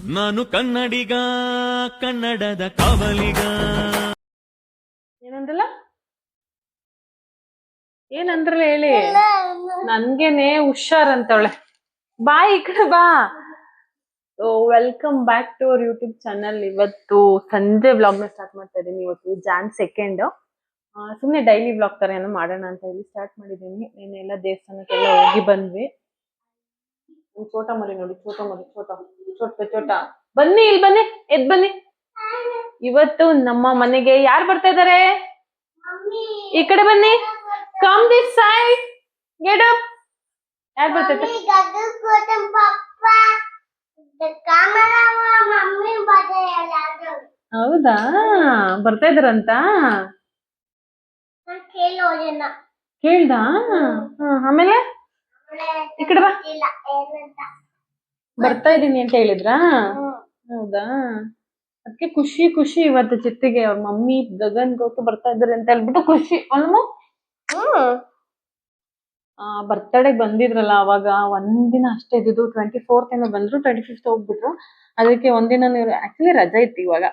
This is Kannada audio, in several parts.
ನಾನು ಕನ್ನಡಿಗ, ಕನ್ನಡದ ಕಾವಲಿಗ. ಏನಂದ್ರಲ್ಲ ಏನಂದ್ರಲ್ಲ ಹೇಳಿ. ನನ್ಗೇನೆ ಹುಷಾರಂತವಳೆ. ಬಾ ಈ ಕಡೆ ಬಾ. Welcome back to our YouTube channel. ಇವತ್ತು ಸಂಜೆ ವ್ಲಾಗ್ ನ ಸ್ಟಾರ್ಟ್ ಮಾಡ್ತಾ ಇದ್ದೀನಿ. ಇವತ್ತು ಜಾನ್ 2. ಸುಮ್ನೆ ಡೈಲಿ ವ್ಲಾಗ್ ತರ ಏನೋ ಮಾಡೋಣ ಅಂತ ಹೇಳಿ ಸ್ಟಾರ್ಟ್ ಮಾಡಿದ್ದೀನಿ. ನೆನ್ನೆಲ್ಲ ದೇವಸ್ಥಾನಕ್ಕೆಲ್ಲ ಹೋಗಿ ಬಂದ್ವಿ. ಚೋಟ ಮರಿ ನೋಡಿ, ಚೋಟ ಮರಿ, ಚೋಟ. ಬನ್ನಿ ಇಲ್ಲಿ ಬನ್ನಿ, ಎದ್ ಬನ್ನಿ. ಇವತ್ತು ನಮ್ಮ ಮನೆಗೆ ಯಾರು ಬರ್ತಾ ಇದಾರೆ? ಈ ಕಡೆ ಬನ್ನಿ. Come this side. Get up. ಯಾರು ಬರ್ತಾ ಇದ್ದಾರೆ? ಹೌದಾ, ಬರ್ತಾ ಇದಾರಂತ ಕೇಳ್ದ. ಆಮೇಲೆ ಈ ಕಡೆ ಬಾ. ಬರ್ತಾ ಇದೀನಿ ಅಂತ ಹೇಳಿದ್ರಾ? ಹೌದಾ, ಅದಕ್ಕೆ ಖುಷಿ ಖುಷಿ. ಇವತ್ತು ಚಿಟ್ಟಿಗೆ ಅವ್ರ ಮಮ್ಮಿ ಗಗನ್ ಗೌತು ಬರ್ತಾ ಇದಾರೆ ಅಂತ ಹೇಳ್ಬಿಟ್ಟು ಖುಷಿ ಅಲ್ವಾ? ಬರ್ತಡೇ ಬಂದಿದ್ರಲ್ಲ ಅವಾಗ ಒಂದಿನ ಅಷ್ಟೇ ಇದ್ದಿದ್ದು. 24th ಏನೋ ಬಂದ್ರು, 25th ಹೋಗ್ಬಿಟ್ರು. ಅದಕ್ಕೆ ಒಂದಿನ ಆಕ್ಚುಲಿ ರಜಾ ಇತ್ತು. ಇವಾಗ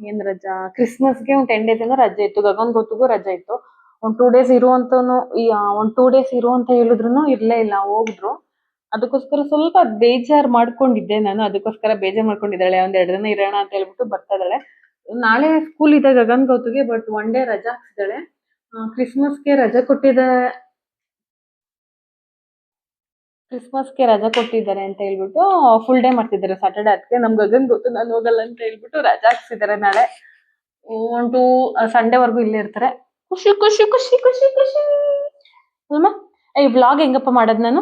ಏನ್ ರಜಾ, ಕ್ರಿಸ್ಮಸ್ಗೆ ಒಂದು 10 days ಏನೋ ರಜೆ ಇತ್ತು. ಗಗನ್ ಗೊತ್ತಿಗೂ ರಜೆ ಇತ್ತು. ಒಂದ್ 2 days ಇರುವಂತನು, ಒಂದ್ 2 days ಇರು ಅಂತ ಹೇಳಿದ್ರು ಇರ್ಲೇ ಇಲ್ಲ, ಹೋಗಿದ್ರು. ಅದಕ್ಕೋಸ್ಕರ ಸ್ವಲ್ಪ ಬೇಜಾರ್ ಮಾಡ್ಕೊಂಡಿದ್ದೆ ನಾನು. ಅದಕ್ಕೋಸ್ಕರ ಬೇಜಾರ್ ಮಾಡ್ಕೊಂಡಿದ್ದಾಳೆ. ಒಂದ್ 2 ದಿನ ಇರೋಣ ಅಂತ ಹೇಳ್ಬಿಟ್ಟು ಬರ್ತಾ ಇದ್ದಾಳೆ. ನಾಳೆ ಸ್ಕೂಲ್ ಇದೆ ಗಗನ್ ಗೌತುಗೆ, ಬಟ್ 1 day ರಜಾ ಹಾಕ್ಸಿದಾಳೆ. ಕ್ರಿಸ್ಮಸ್ಗೆ ರಜಾ ಕೊಟ್ಟಿದ್ದಾರೆ ಅಂತ ಹೇಳ್ಬಿಟ್ಟು ಫುಲ್ ಡೇ ಮಾಡ್ತಿದ್ದಾರೆ ಸ್ಯಾಟರ್ಡೆ. ಅದಕ್ಕೆ ನಮ್ ಗಗನ್ ಗೊತ್ತು ನಾನು ಹೋಗಲ್ಲ ಅಂತ ಹೇಳ್ಬಿಟ್ಟು ರಜಾ ಹಾಕ್ಸಿದ್ದಾರೆ. ನಾಳೆ ಒಂದು ಸಂಡೇವರೆಗೂ ಇಲ್ಲೇ ಇರ್ತಾರೆ. ಖುಷಿ ಖುಷಿ ಖುಷಿ ಖುಷಿ ಖುಷಿ ಅಲ್ವಾ? ಈ ವ್ಲಾಗ್ ಹೆಂಗಪ್ಪ ಮಾಡೋದ್ ನಾನು?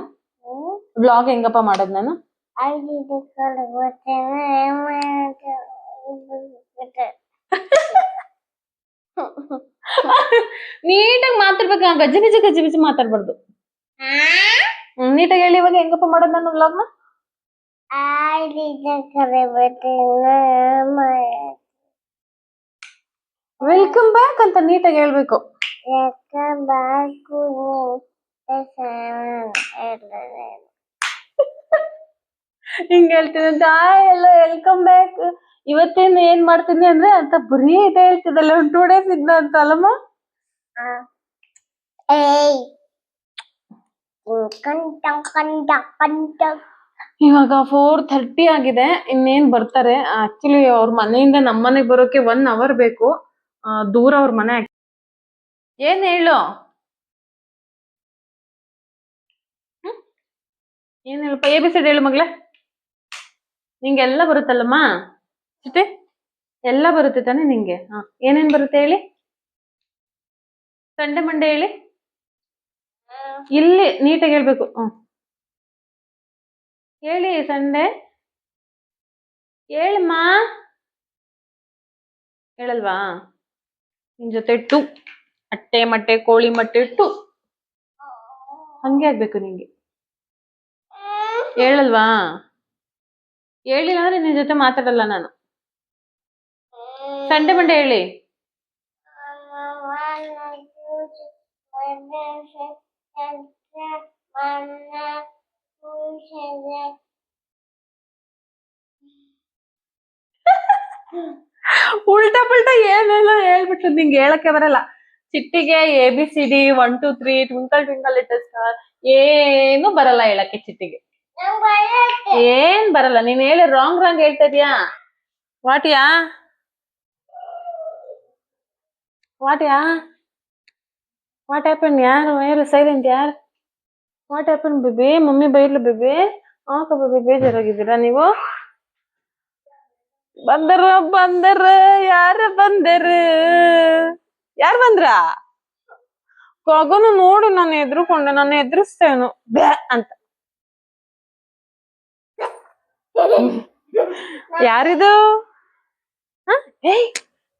ನೀಟಾಗಿ ಮಾತಾಡ್ಬೇಕು, ಗಜ್ಜಿ ಬಿಜಿ ಮಾತಾಡ್ಬಾರ್ದು. ನೀಟಾಗಿ ಹೇಳಿ. ಇವಾಗ ಹೆಂಗಪ್ಪ ಮಾಡೋದ್ ನಾನು ವ್ಲಾಗ್ನ? ವೆಲ್ಕಮ್ ಬ್ಯಾಕ್ ಅಂತ ನೀಟಾಗಿ ಹೇಳ್ಬೇಕು. ಹಿಂಗ ಹೇಳ್ತೀನಿ ಅಂತ ಎಲ್ಲ ವೆಲ್ಕಮ್ ಬ್ಯಾಕ್. ಇವತ್ತೇನು ಏನ್ ಮಾಡ್ತೀನಿ ಅಂದ್ರೆ ಅಂತ ಬರೀ ಇದೆ ಹೇಳ್ತಿದ್ದಲ್ಲ. ಒಂದು 2 days ಇದ್ನ ಅಂತ ಅಲ್ಲಮ್ಮ. ಇವಾಗ 4:30 ಆಗಿದೆ. ಇನ್ನೇನ್ ಬರ್ತಾರೆ. ಆಕ್ಚುಲಿ ಅವ್ರ ಮನೆಯಿಂದ ನಮ್ಮ ಮನೆಗೆ ಬರೋಕೆ 1 hour ಬೇಕು. ದೂರ ಅವ್ರ ಮನೆ. ಏನ್ ಹೇಳು, ಏನ್ ಹೇಳಪ್ಪ? ABCD ಹೇಳು ಮಗ್ಳೆ. ನಿಂಗೆಲ್ಲ ಬರುತ್ತಲ್ಲಮ್ಮ ಚಿಟ್ಟೆ? ಎಲ್ಲ ಬರುತ್ತೆ ತಾನೆ ನಿಂಗೆ? ಏನೇನ್ ಬರುತ್ತೆ ಹೇಳಿ? ಸಂಡೆ ಮಂಡೆ ಹೇಳಿ. ಇಲ್ಲಿ ನೀಟಾಗಿ ಹೇಳ್ಬೇಕು. ಹೇಳಿ ಸಂಡೆ ಹೇಳಮ್ಮ. ಹೇಳಲ್ವಾ? ನಿನ್ ಜೊತೆ 2 ಅಟ್ಟೆ ಮೊಟ್ಟೆ ಕೋಳಿ ಮೊಟ್ಟೆ 2 ಹಂಗೆ ಆಗ್ಬೇಕು ನಿಂಗೆ. ಹೇಳಲ್ವಾ? ಹೇಳಿಲ್ಲ ಅಂದ್ರೆ ನಿನ್ ಜೊತೆ ಮಾತಾಡಲ್ಲ ನಾನು. ಸಂಡೆ ಮಂಡೆ ಹೇಳಿ. ಉಲ್ಟಾ ಪುಲ್ಟಾ ಏನೆಲ್ಲ ಹೇಳ್ಬಿಟ್ಟು ನಿಂಗೆ ಹೇಳಕ್ಕೆ ಬರಲ್ಲ. ಚಿಟ್ಟಿಗೆ ABCD 1 2 3 twinkle twinkle little star ಏನು ಬರಲ್ಲ ಹೇಳಕ್ಕೆ ಚಿಟ್ಟಿಗೆ. ಏನ್ ಬರಲ್ಲ. ನೀನ್ ಹೇಳಿ ರಾಂಗ್ ಹೇಳ್ತಾ ಇದೀಯಾ. What happen? ಯಾರು silent? What happen baby? Mummy ಬೈರ್ಲು ಬೇಬಿ. ಬೇಬಿ ಬೇಜಾರಾಗಿದ್ದೀರಾ ನೀವು? ಬಂದರ ಯಾರು ಬಂದ್ರ? ಗಗನು ನೋಡಿ ನಾನು ಎದ್ರುಕೊಂಡೆ. ನಾನು ಎದುರಿಸ್ತೇನು ಬ್ಯಾ ಅಂತ. ಯಾರಿದು?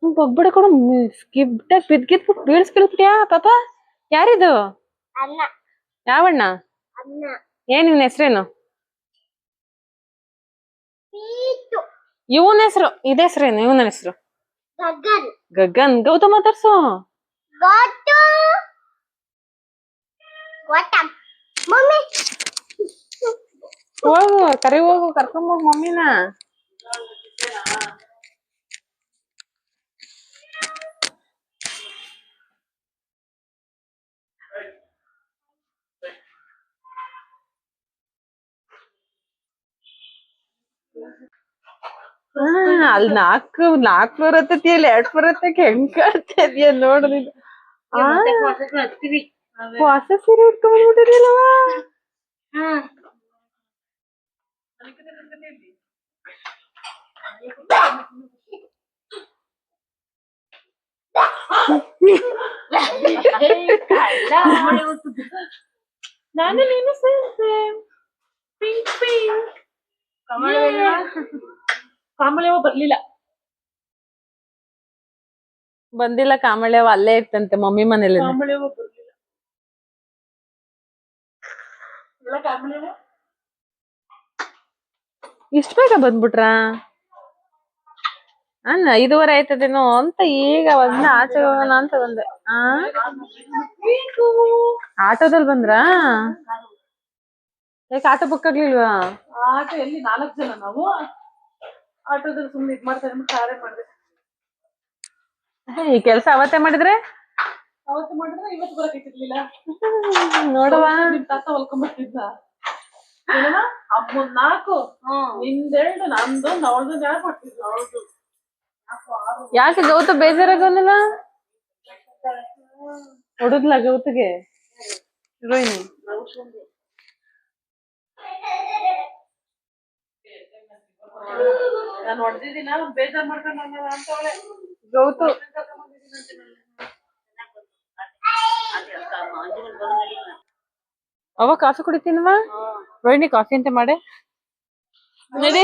ಬೊಬ್ಬಡ ಕೂಡ ಬಿದ್ಬಿಟ್ಟು ಬೀಳ್ಸ್ಬಿಡ್ತೀಯಾ ಪಾಪ? ಯಾರಿದು? ಯಾವಣ್ಣ? ಏನ್ ನಿನ್ ಹೆಸ್ರೇನು? ಇವನ್ ಹೆಸರು ಇದ ಹೆಸ್ರೇನು? ಇವನ ಹೆಸರು ಗಗನ್. ಗೌತಮ್ ಮಾತಾಡ್ಸು. ಹೋಗು ಕರ್ಕೊಂಬೋಗು ಮಮ್ಮಿನ. ಅಲ್ಲಿ ನಾಲ್ಕು ಫ್ಲೋರ್ ಹತ್ತತಿ ಅಲ್ಲಿ 2 ಫ್ಲೋರ್ ಹತ್ತಕ್ಕೆ ಹೆಂಗ್ ಕಾಣ್ತಾ ಇದೀಯ ನೋಡು ನೀನು. ಹೊಸ ಸೀರೆ ಉಟ್ಕೊಂಡ್ಬಿಟ್ಟಿದೀಯಲ್ಲವ. ನಾನು ನೀನು ಸೇಮ್ ಪಿಂಕ್ ಪಿಂಕ್. ಕಾಮಳೆವ ಬಂದಿಲ್ಲ ಕಾಮಳೆವ, ಅಲ್ಲೇ ಇರ್ತಂತೆ ಮಮ್ಮಿ ಮನೇಲಿ. ಕಾಮಳೆವ ಬರ್ಲಿಲ್ಲ. ಎಲ್ಲ ಕಾಮಳೆವ ಇಷ್ಟ ಬೇಗ ಬಂದ್ಬಿಟ್ರಾ? 5:30 ಆಯ್ತದೇನೋ ಅಂತ ಈಗ ಒಂದ ಆಚೆ ಹೋಗೋಣ ಅಂತ ಬಂದೆ. ಆಟೋದಲ್ಲಿ ಬಂದ್ರಾ? ಯಾಕೆ ಆಟೋ ಬುಕ್ ಆಗ್ಲಿಲ್ವಾ? ಆಟೋ ಎಲ್ಲಿ 4 ಜನ ನಾವು ಆಟೋದಲ್ಲಿ ಸುಮ್ಮನೆ ಇದ್ ಮಾಡ್ತಾರೆ ಕಾರೇ ಮಾಡಿದೆ. ಈ ಕೆಲ್ಸ ಅವತ್ತೇ ಮಾಡಿದ್ರೆ ಅವತ್ತು ಮಾಡಿದ್ರೆ ಇವತ್ತು ಬರಕಿರ್ಲಿಲ್ಲ. ನೋಡವಾ ನಿಮ್ ತಾತ ಹೊಲ್ಕೊಂಡ್ಬರ್ತಿದ್ದ. ಅಮ್ಮನ್ 4 ನಿಂದೆರಡು ನಂದೊಂದು ಅವಳ್ದೊಂದು ಯಾರು ಮಾಡ್ತಿದ್ರು. ಅವಳ್ದು ಯಾಕೆ ಗೌತ ಬೇಜಾರಾಗೋನಿಲ್ಲ? ಹೊಡುದ್ಲ ಗೌತಗೆ ರೋಹಿಣಿ? ನಾನು ಹೊಡೆದಿದ್ದೀನ ಬೇಜಾರ್ ಮಾಡ್ಕೊಂಡ ಅಂತವಳೆ ಗೌತು. ಅವ ಕಾಫಿ ಕುಡಿತೀನವ. ರೋಹಿಣಿ ಕಾಫಿ ಅಂತ ಮಾಡೆ. ನಡಿ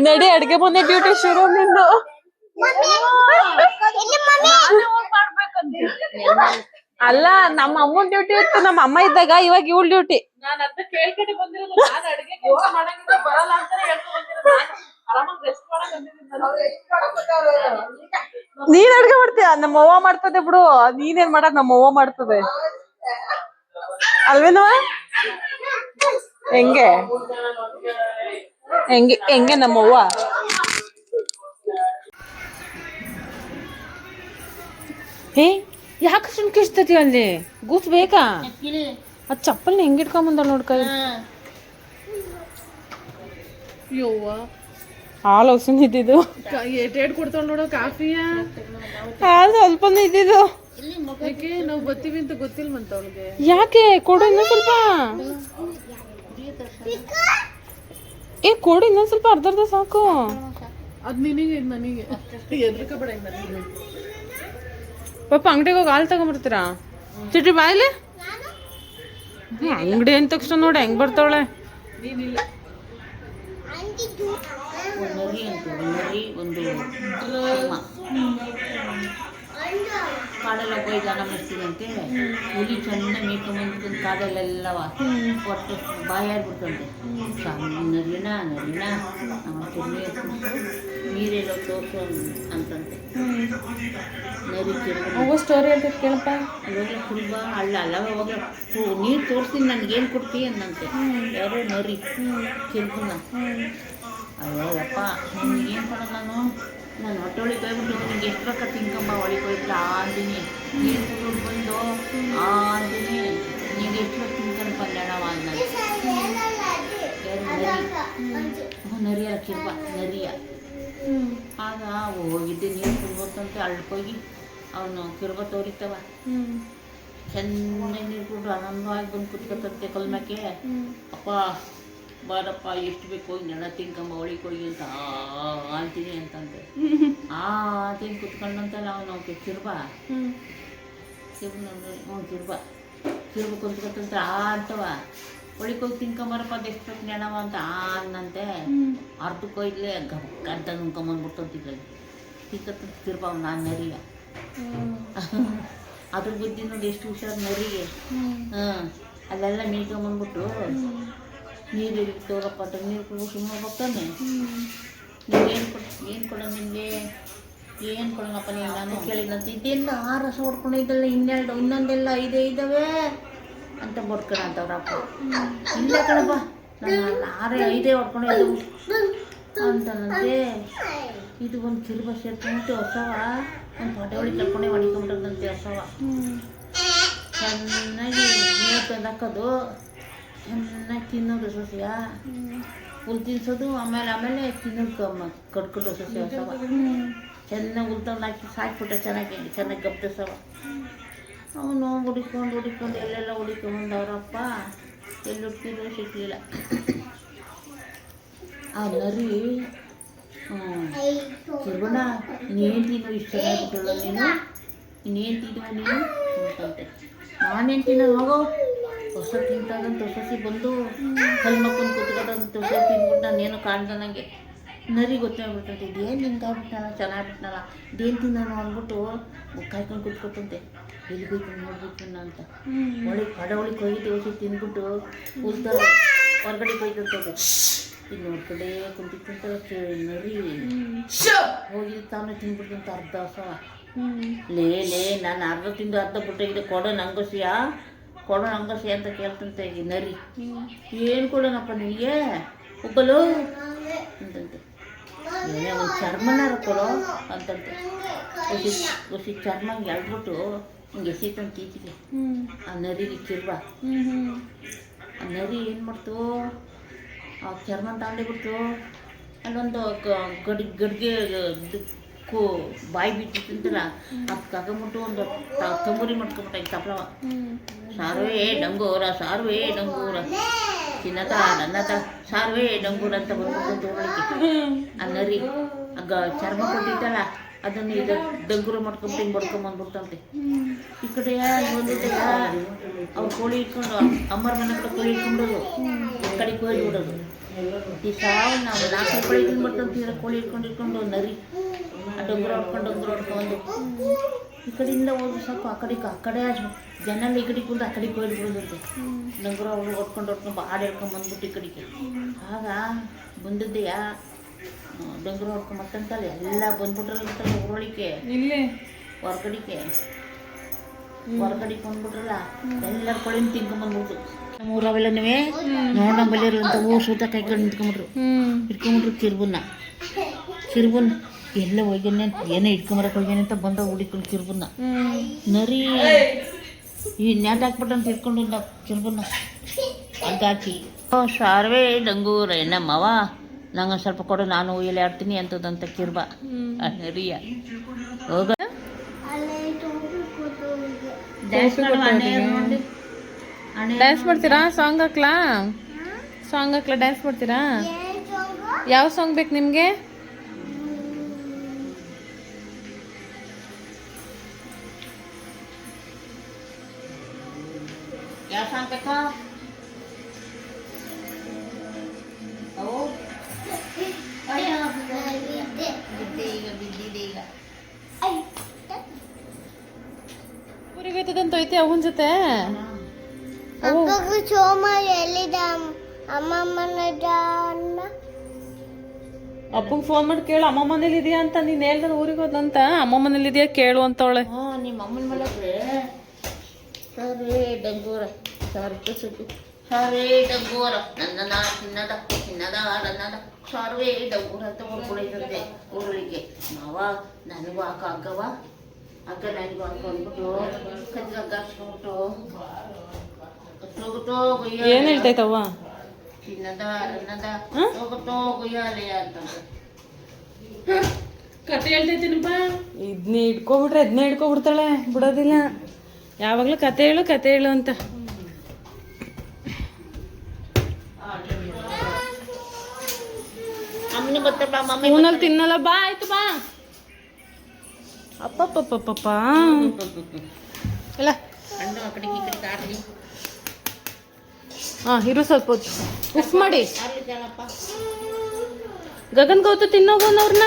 ನಡಿ, ಅಡ್ಗೆ ಮನೆ ಡ್ಯೂಟಿ ಶುರು ನಿಂದು. ಅಲ್ಲ, ನಮ್ಮ ಅಮ್ಮನ್ ಡ್ಯೂಟಿ ಇತ್ತು ನಮ್ಮ ಅಮ್ಮ ಇದ್ದಾಗ, ಇವಾಗ ಇವಳ ಡ್ಯೂಟಿ. ನಾನು ಅದ ಕೇಳ್ಕೊಂಡು ಬಂದಿರೋದು. ನಾನು ಅಡಿಗೆ ಕೆಲಸ ಮಾಡಂಗಿದ್ರೆ ಬರಲ್ಲ ಅಂತಾನೆ ಹೇಳ್ಕೊಂಡು ಬಂದಿರೋದು. ಆರಾಮಾಗಿ ರೆಸ್ಟ್ ಮಾಡಕ್ ಬಂದಿದ್ದೀನಿ. ನೀನ್ ಅಡ್ಗೆ ಮಾಡ್ತೀಯ? ನಮ್ಮ ಅವ್ವ ಮಾಡ್ತದೆ ಬಿಡು. ನೀನೇನ್ ಮಾಡದ್, ನಮ್ಮ ಅವ್ವ ಮಾಡ್ತದೆ ಅಲ್ವೇನವ? ಹೆಂಗೆ ಹೆಂಗೆ ಹೆಂಗೆ ನಮ್ಮವ್ವ. ಹೇ ಯಾಕೆ ಸುಮ್ಕಿಸ್ತತಿ ಅಲ್ಲಿ? ಗೂಸ್ ಬೇಕಾ? ಅದ್ ಚಪ್ಪಲ್ನ ಹೆಂಗ್ ಇಟ್ಕೊಂಬಂದ ನೋಡ್ಕ. ಯವ್ವ ಹಾಲು ಹಸುನ್ ಇದ್ದಿದ್ದು. ಏಟ್ ಕೊಡ್ತಾಳ ನೋಡೋ ಕಾಫಿಯ. ಹಾಲು ಸ್ವಲ್ಪನೇ ಇದ್ದಿದ್ದು. ಯಾಕೆ ನಾವು ಬರ್ತೀವಿ ಅಂತ ಗೊತ್ತಿಲ್ಲ ಮಂತ ಅವಳಿಗೆ. ಯಾಕೆ ಕೊಡು ಇನ್ನೊಂದ್ ಸ್ವಲ್ಪ. ಕೊಡು ಇನ್ನೊಂದ್ ಸ್ವಲ್ಪ, ಅರ್ಧ ಸಾಕು. ಅದ್ ನಿನಗೆ ಇದು ನನಗೆ ಎದ್ರಕಬೇಡ. ಪಾಪ ಅಂಗಡಿಗೆ ಹೋಗಿ ಹಾಲು ತಗೊಂಡ್ಬರ್ತೀರಾ? ಚಿಟ್ಟಿ ಬಾಯ್ಲಿ. ಅಂಗಡಿ ಅಂದ ತಕ್ಷಣ ನೋಡಿ ಹೆಂಗ್ ಬರ್ತಾವಳೆ. ನೀನಿಲ್ಲ ಕಾಡೆಲ್ಲ ಹೋಗಿ ಜನ ಮಾಡ್ತೀವಂತೆ. ಹುಲಿ ಚೆನ್ನಾಗಿ ಮೇಯ್ಕೊಂಬಂದು ಕಾಡಲ್ಲೆಲ್ಲವ ಒಟ್ಟು ಬಾಯಾಗ್ಬಿಡ್ತಂತೆ. ನರಿನ ನರಿನ ನೀರೆಲ್ಲ ತೋರಿಸು ಅಂತಂತೆ. ನರಿ ಸ್ಟೋರಿ ಅಂತ ಕೇಳಪ್ಪ. ಅಲ್ಲೆಲ್ಲ ಕುಲ್ಬ ಅಲ್ಲ ಅಲ್ಲವ ಹೋಗ ನೀರು ತೋರಿಸ್ತೀನಿ, ನನಗೇನು ಕೊಡ್ತೀಯ ಅಂದಂತೆ. ಯಾರೋ ನರಿ ಚಿಲ್ಕುನ. ಅಯ್ಯಪ್ಪ ನಿನಗೇನು ಕೊಡೋದು ನಾನು ಹೊಟ್ಟೆ ಒಳಗೆ ಹೋಗ್ಬಿಟ್ಟು ನಿಂಗೆ ಎಷ್ಟು ಬೇಕಾ ತಿನ್ಕೊಂಬ ಒಳಗೆ ಹೋಗ್ಬಿಟ್ಟು ಅಂತೀನಿ. ನೀರು ಕುಡಿದು ಬಂದು ಅಂತೀನಿ ನಿಂಗೆ ಎಷ್ಟು ಬೇಕು ತಿನ್ಕೊಂಡು ಬಂದಣವ ಅಂದ. ನರಿ ಅಲ್ಲ ಕಿರ್ಬ ನರಿಯ. ಆಗ ಹೋಗಿದ್ದೆ ನೀರು ಕುಡ್ಬೋದಂತೆ ಅಳ್ಕೋಗಿ ಅವನು ಕಿರ್ಬ ತೋರಿತವ. ಚೆನ್ನಾಗಿ ನೀರು ಕುಡಿದು ಆನಂದವಾಗಿ ಬಂದು ಕುತ್ಕೊತಂತೆ ಕಲ್ಮಕ್ಕೆ. ಅಪ್ಪ ಬಾರಪ್ಪ ಎಷ್ಟು ಬೇಕು ಹೋಗಿ ನೆಲ ತಿನ್ಕೊಂಬ ಒಳಗೆ ಹೋಗಿ ಅಂತ ಅಂತೀನಿ ಅಂತಂದೆ. ಅಂತೀನಿ ಕುತ್ಕೊಂಡಂತಲ್ಲ ಅವನು ಕಿರ್ಬ ಕಿರ್ಬ ಕುತ್ಕೊತಂತೆ ಅಂತವ. ಒಳಗೆ ಹೋಗಿ ತಿನ್ಕೊಂಬರಪ್ಪ ಅದು ಎಷ್ಟು ಬೇಕು ನೆನವ ಅಂತ ಅನ್ನಂತೆ. ಅರ್ಧಕ್ಕೆ ಹೋಯ್ಲೆ ಗಂಟ ನುಂಕೊಂಬಂದ್ಬಿಡ್ತಂತಿದ್ದ ತಿನ್ಕೊತಂತ ಕಿರ್ಬ ಅವ್ನು. ನಾನು ನರಿಯ ಅದ್ರ ಬುದ್ಧಿ ನೋಡಿ ಎಷ್ಟು ಹುಷಾರು ನರಿಗೆ. ಅಲ್ಲೆಲ್ಲ ಮೇಯ್ಕೊಂಬಂದ್ಬಿಟ್ಟು ನೀರು ತೋರಪ್ಪ ಅಂತ ನೀರು ಕೊಡು ಸುಮ್ಮನೆ ಬರ್ತಾನೆ. ನೀವೇನು ಕೊಡೋ ನಿಮಗೆ ಏನು ಕೊಡೋಣಪ್ಪ ನೀವು? ನಾನು ಕೇಳಿದಂತೆ ಇದೆಲ್ಲ 6 ರಸ ಹೊಡ್ಕೊಂಡಿದ್ದಲ್ಲ, ಇನ್ನೊಂದೆಲ್ಲ 5 ಇದ್ದಾವೆ ಅಂತ ಬಡ್ಕೊಳ ಅಂತವ್ರಪ್ಪ. ಇಲ್ಲ ಕಣಪ್ಪ ನಾನು 6 ಹೊಡ್ಕೊಂಡಿದ್ದವು ಅಂತನಂತೆ. ಇದು ಒಂದು ಕಿರುಬ ಸೇರ್ಕೊಂಬಿಟ್ಟು ಹೊಸವ ಒಂದು ಹೊಟ್ಟೆ ಒಳಗೆ ಕರ್ಕೊಂಡೆ ಹೊಡಿಕೊಂಬಿಟ್ಟದಂತೆ ಹೊಸವ. ಚೆನ್ನಾಗಿ ನೀರು ತಂದು ಹಾಕೋದು, ಚೆನ್ನಾಗಿ ತಿನ್ನೋದು ಸೊಸೆಯ ಹುಲ್ ತಿನ್ಸೋದು ಆಮೇಲೆ ತಿನ್ನೋದು ಕಡ್ಕೊಂಡು ಸಸಿ ಹೊಸವ ಚೆನ್ನಾಗಿ ಹುಲ್ತಂದು ಹಾಕಿ ಸಾಕಿಬಿಟ್ಟ ಚೆನ್ನಾಗಿ ಗಬ್ಬಿಸವ. ಅವನು ಹುಡಿಕೊಂಡು ಎಲ್ಲೆಲ್ಲ ಹುಡಿಕೊಂಬಂದವ್ರಪ್ಪ, ಎಲ್ಲಿ ಹುಡ್ಕಿದ್ರು ಸಿಕ್ಕಲಿಲ್ಲ. ಆ ನರಿ ಕಿರ್ಬಣ್ಣ ಇನ್ನೇನು ತಿನ್ನೋ ಇಷ್ಟ ಚೆನ್ನಾಗಿಬಿಟ್ಟಲ್ಲ ಇನ್ನೇನು ತಿನ್ನೋ ನೀನು ಅಂತಂತೆ. ನಾನೇನು ತಿನ್ನೋ ಹೋಗೋ ಹೊಸ ತಿಂತಾಗಂತ ಸಸಿ ಬಂದು ಕಲ್ಲು ಮಕ್ಕಳು ಕೂತ್ಕೊಂಡಂತ ಹೊಸ ತಿಂದ್ಬಿಟ್ಟು ನಾನೇನು ಕಾಣ್ದ ನನಗೆ. ನರಿ ಗೊತ್ತಾಗ್ಬಿಟ್ಟಂತೆ, ಇದೇನು ನಿಂಗಾಗ್ಬಿಟ್ಟನಲ್ಲ ಚೆನ್ನಾಗ್ಬಿಟ್ನಲ್ಲ ಇದೇನು ತಿನ್ನೋನು ಅಂದ್ಬಿಟ್ಟು ಕಾಯ್ಕೊಂಡು ಕೂತ್ಕೊತಂತೆ. ಎಲ್ಲಿಗೋಯ್ತು ನೋಡ್ಬೇಕು ಅಂತ ಒಳಗೆ ಕೊಯ್ದು ಹೊಸಿ ತಿಂದ್ಬಿಟ್ಟು ಕೂಲ್ತಾರ ಹೊರಗಡೆ ಕೊಯ್ತಂತದೆ. ಇಲ್ಲಿ ನೋಡ್ಕೊಂಡೇ ಕುಂತಿತ್ತಂತ ನರಿ ಹೋಗಿ ತಾನು ತಿಂದ್ಬಿಡ್ತಂತ ಅರ್ಧ ಹೊಸವ. ಲೇ ನಾನು ಅರ್ಧ ತಿಂದು ಅರ್ಧ ಬಿಟ್ಟಿದ್ದೆ ಕೊಡೋ ನಂಗೋಸಿ ಅಂತ ಕೇಳ್ತಂತೆ ಈ ನರಿ. ಏನು ಕೊಡೋಣಪ್ಪ ನಿನಗೆ ಒಬ್ಬಲು ಅಂತಂತೆ. ಏನೇ ಒಂದು ಚರ್ಮನಾರ ಕೊಡೋ ಅಂತಂತೆ. ಹೊಸಿ ಚರ್ಮ ಎಳ್ಬಿಟ್ಟು ಹಿಂಗೆ ಎಸಿತಂತ ತೀಚಿಗೆ ಆ ನರಿಗೆ ಕಿರ್ಬ. ಆ ನರಿ ಏನು ಮಾಡ್ತು, ಆ ಚರ್ಮ ತಗೊಂಡಿಬಿಡ್ತು. ಅಲ್ಲೊಂದು ಗಡ್ಗೆ ಬಾಯಿ ಬಿಟ್ಟಿತ್ತಂತಲ್ಲ ಅದು ಕಗೊಂಬಿಟ್ಟು ಒಂದು ತಂಬೂರಿ ಮಾಡ್ಕೊಂಬಿಟ್ಟ ಈ ತಪ್ಪಲವ. ಸಾರುವೆ ಡಂಗೂರ ಚಿನ್ನದ ನನ್ನದ ಸಾರುವೆ ಡಂಗೂರ ಅಂತ ಬಂದ್ಬಿಟ್ಟು ಆ ನರಿ ಚರ್ಮ ಕೊಟ್ಟಿತ್ತಲ್ಲ ಅದನ್ನು ಈಗ ಡಂಗೂರ ಮಾಡ್ಕೊಂಬಿಟ್ಟು ಹಿಂಗೆ ಬಡ್ಕೊಂಬಂದ್ಬಿಡ್ತಂತೆ. ಈ ಕಡೆ ಬಂದಿದ್ದೆಲ್ಲ ಅವ್ರು ಕೋಳಿ ಇಟ್ಕೊಂಡು ಅಮ್ಮರ ಮನೆ ಕಡೆ ಕೋಳಿ ಇಟ್ಕೊಂಡೋದು ಈ ಕಡೆ ಕೋಳಿ ಬಿಡೋದು. ಈ ಸಾವು ನಾವು 4 ಕೋಳಿ ತಿಂದ್ಬಿಡ್ತಂತೀರ ಕೋಳಿ ಇಟ್ಕೊಂಡು ನರಿ ಆ ಡಂಗೂರ ಹೊಡ್ಕೊಂಡು ಈ ಕಡೆಯಿಂದ ಹೋಗಿ ಸ್ವಲ್ಪ ಆ ಕಡೆ ಜನ ಈ ಕಡೆ ಕುಂದು ಆ ಕಡೆ ಕೋಳಿ ಬಿಡೋದಂತೆ. ಡಂಗೂರ ಹೊಡ್ಕೊಂಡು ಹಾಡು ಹೇಳ್ಕೊಂಡು ಬಂದ್ಬಿಟ್ಟು ಈ ಕಡೆಗೆ. ಆಗ ಬಂದಿದ್ದೆಯಾ ಡಂಗೂರ ಹೊಡ್ಕೊಂಡು ಮತ್ತಂತಲ್ಲ ಎಲ್ಲ ಬಂದ್ಬಿಟ್ರಲ್ಲ ಊರೊಳಿಗೆ ಇಲ್ಲಿ ಹೊರಗಡೆ ಬಂದ್ಬಿಟ್ರಲ್ಲ ಎಲ್ಲರ ಕೊಳಿನ ತಿನ್ಕೊಂಬಂದ್ಬಿಟ್ಟು ನಮ್ಮ ಊರವೆಲ್ಲನೂ ನೋಡ್ ನಮ್ಮಲ್ಲಿ ಇರುವಂಥ ಊರು ಸೂತ ಕೈಕೊಂಡು ಇಟ್ಕೊಂಬಿಟ್ರು ಕಿರ್ಬುನ್ನ ಎಲ್ಲ ಹೋಗ್ಯಾನೆ ಏನೇ ಇಟ್ಕೊಂಬರಕ್ಕೆ ಹೋಗ್ಯಾನೆ ಅಂತ ಬಂದ ಹುಡಿಕೊಂಡು ಕಿರ್ಬುನ್ನ. ನರಿ ಈ ನ್ಯಾಟ್ ಹಾಕ್ಬಿಟ್ಟಂತ ಇಟ್ಕೊಂಡು ಕಿರ್ಬುನ್ನ ಅಂತ ಹಾಕಿ ಸಾರ್ವೇ ಡಂಗೂರ ನಮ್ಮವ ನಂಗೆ ಸ್ವಲ್ಪ ಕೊಡು ನಾನು ಎಲ್ಲಿ ಆಡ್ತೀನಿ ಅಂತದಂತ ಕಿರ್ಬ ಆ ನರಿಯ. ಹೋಗ ಡ್ಯಾನ್ಸ್ ಮಾಡ್ತೀರಾ? ಸಾಂಗ್ ಹಾಕ್ಲಾ ಡ್ಯಾನ್ಸ್ ಮಾಡ್ತೀರಾ? ಯಾವ ಸಾಂಗ್ ಬೇಕು ನಿಮಗೆ? ಯಾವ ಸಾಂಗ್ ಬೇಕಾ? ಊರಿಗೆ ಹೋಯ್ತದಂತ ಐತಿ ಅವನ ಜೊತೆ. ಅಪ್ಪಂಗೆ ಫೋನ್ ಮಾಡಿ ಕೇಳು ಅಮ್ಮ ಮನೇಲಿ ಇದೆಯಾ ಅಂತ. ನೀನು ಹೇಳ್ದ ಊರಿಗೆ ಹೋದಂತ ಅಮ್ಮ ಮನೇಲಿ ಇದೆಯಾ ಕೇಳು ಅಂತವಳೆ. ನಿಮ್ಮ ಅಮ್ಮನ ಮಲಗ್ರೆ ಸಾರೇ ಡಂಗೂರ ಸಾರೇ ಡಂಗೂರ ನನ್ನದ ಚಿನ್ನದ ಸಾರ್ವೇ ಡಂಗೂರ ಅಂತ ಹೊಡ್ಕೊಳೈತಂತೆ ಊರೊಳಿಗೆ. ಮಾವ ನನಗೂ ಹಗ್ಗವ ಹಗ್ಗ ನನಗೂ ಹಾಕೊಂಡ್ಬಿಟ್ಟು ಕಜ್ಜಗ ಹಾಕ್ಸ್ಕೊಂಡ್ಬಿಟ್ಟು ಹೋಗ್ಬಿಟ್ಟು ಏನ್ ಹೇಳ್ತೈತವ್ವ? ಚಿನ್ನದ ಹೋಗ್ಬಿಟ್ಟು ಗುಯ್ಯಾಲೆ ಅಂತಂದ್ರೆ ಕತೆ ಹೇಳ್ತೈತಿನಪ್ಪ. ಇದನ್ನೇ ಹಿಡ್ಕೊಬಿಡ್ತಾಳೆ, ಬಿಡೋದಿಲ್ಲ. ಯಾವಾಗ್ಲೂ ಕತೆ ಹೇಳು ಅಂತ. ಅಮ್ಮನ ಗೊತ್ತಪ್ಪ ಮಮ್ಮಿ ಫೋನಲ್ಲಿ ತಿನ್ನಲ್ಲ. ಬಾ ಆಯ್ತು ಬಾ. ಅಪ್ಪಪ್ಪಪ್ಪಪ್ಪ ಇಲ್ಲ ಹಣ್ಣು ಆ ಕಡೆಗೆ ಈ ಕಡೆಗೆ ಆಡಲಿ. ಇರು ಸ್ವಲ್ಪ ಹೊತ್ತು ಉಫ್ ಮಾಡಿ. ಆರ್ಲಿ ಜಾಲಪ್ಪ ಗಗನ್ ಗೌತು ತಿನ್ನೋಗೋನು ಅವ್ರನ್ನ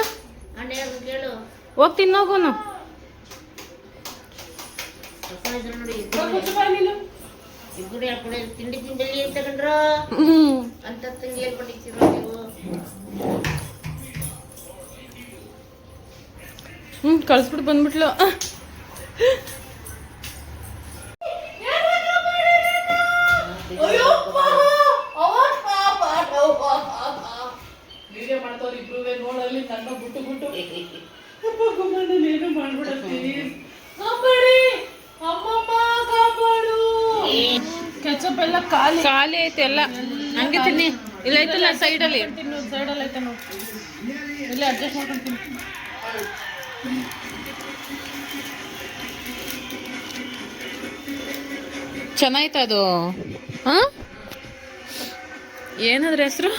ಅಣ್ಣ ಕೇಳು ಹೋಗಿ ತಿನ್ನೋಗೋನು. ನೋಡಿ ಇಬ್ಬರು ಹೇಳ್ಕೊಡ ತಿಂಡಿ ಏನ್ ತಗೊಂಡ್ರ ಅಂತ ತಂಗಿ ಹೇಳ್ಕೊಂಡಿರ್ತೀರೋ ನೀವು. ಕಳಿಸ್ಬಿಟ್ಟು ಬಂದ್ಬಿಟ್ಲು. ವಿಡಿಯೋ ಮಾಡ್ತವ್ರು ಇಬ್ರು ನೋಡಲ್ಲಿ ನನ್ನ ಬಿಟ್ಟು ಏನು ಮಾಡ್ಬಿಡತ್ತೀನಿ. ಅಮ್ಮಮ್ಮ ಕಾಪಾಡು. ಕೆಚಪ್ ಎಲ್ಲ ಖಾಲಿ ಐತೆ ಎಲ್ಲ. ಹಂಗೆ ತಿನ್ನಿ. ಇಲ್ಲ ಐತಲ್ಲ ಸೈಡಲ್ಲಿ. ಸೈಡಲ್ಲಿ ಐತೆ ನೋಡಿ, ಇಲ್ಲೇ ಅಡ್ಜಸ್ಟ್ ಮಾಡ್ಕೊಂತೀನಿ. ಚೆನ್ನಾಯ್ತು ಅದು. ಹಾಂ, ಏನಾದ್ರ ಹೆಸರು?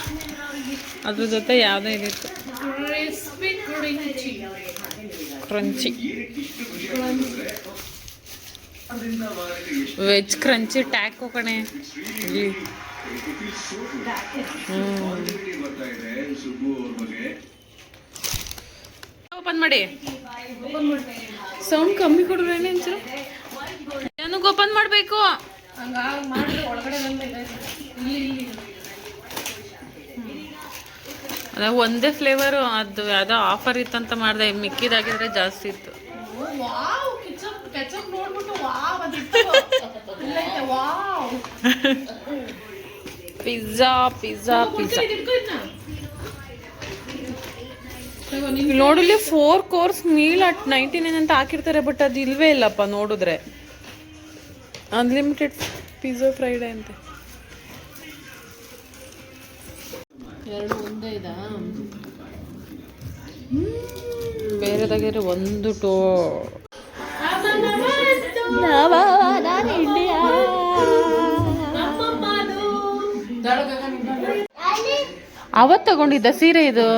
ಅದ್ರ ಜೊತೆ ಯಾವುದೋ ಇದಿತ್ತು, ಕ್ರಂಚಿ, ವೆಜ್ ಕ್ರಂಚಿ ಟ್ಯಾಕೋ ಕಣೆ ಇಲ್ಲಿ. ಓಪನ್ ಮಾಡಿ, ಸೌಂಡ್ ಕಮ್ಮಿ ಕೊಡ್ರಿ. ಏನೇನು ನನಗೆ ಓಪನ್ ಮಾಡಬೇಕು. ಹಂಗಾಗಿ ಮಾಡಿದ್ರೆ ಒಳಗಡೆ ಇಲ್ಲಿ ಅದ ಒಂದೇ ಫ್ಲೇವರು. ಅದು ಯಾವುದೋ ಆಫರ್ ಇತ್ತಂತ ಮಾಡಿದೆ, ಮಿಕ್ಕಿದಾಗಿದ್ರೆ ಜಾಸ್ತಿ ಇತ್ತು. ವಾವ್, ಕೆಚಪ್ ನೋಡ್ಬಿಟ್ಟು ವಾವ್ ಅದಿತ್ತು. ಇಲ್ಲೈತೆ ವಾವ್. ಪಿಜ್ಜಾ ಪಿಜ್ಜಾ ಪಿಜ್ಜಾ ನೋಡಿಲ್ಲಿ 4 course ಮೀಲ್ ಅಟ್ 99 ಅಂತ ಹಾಕಿರ್ತಾರೆ, ಬಟ್ ಅದು ಇಲ್ವೇ ಇಲ್ಲಪ್ಪ. ನೋಡಿದ್ರೆ ಅನ್ಲಿಮಿಟೆಡ್ ಪಿಜ್ಜಾ ಫ್ರೈಡೆ ಅಂತೆ. 2 ಒಂದೇ ಇದಾ? ಬೇರೆದಾಗಿದ್ರೆ ಒಂದು ಟೋ. ಅವತ್ತು ತಗೊಂಡಿದ್ದ ಸೀರೆ ಇದು.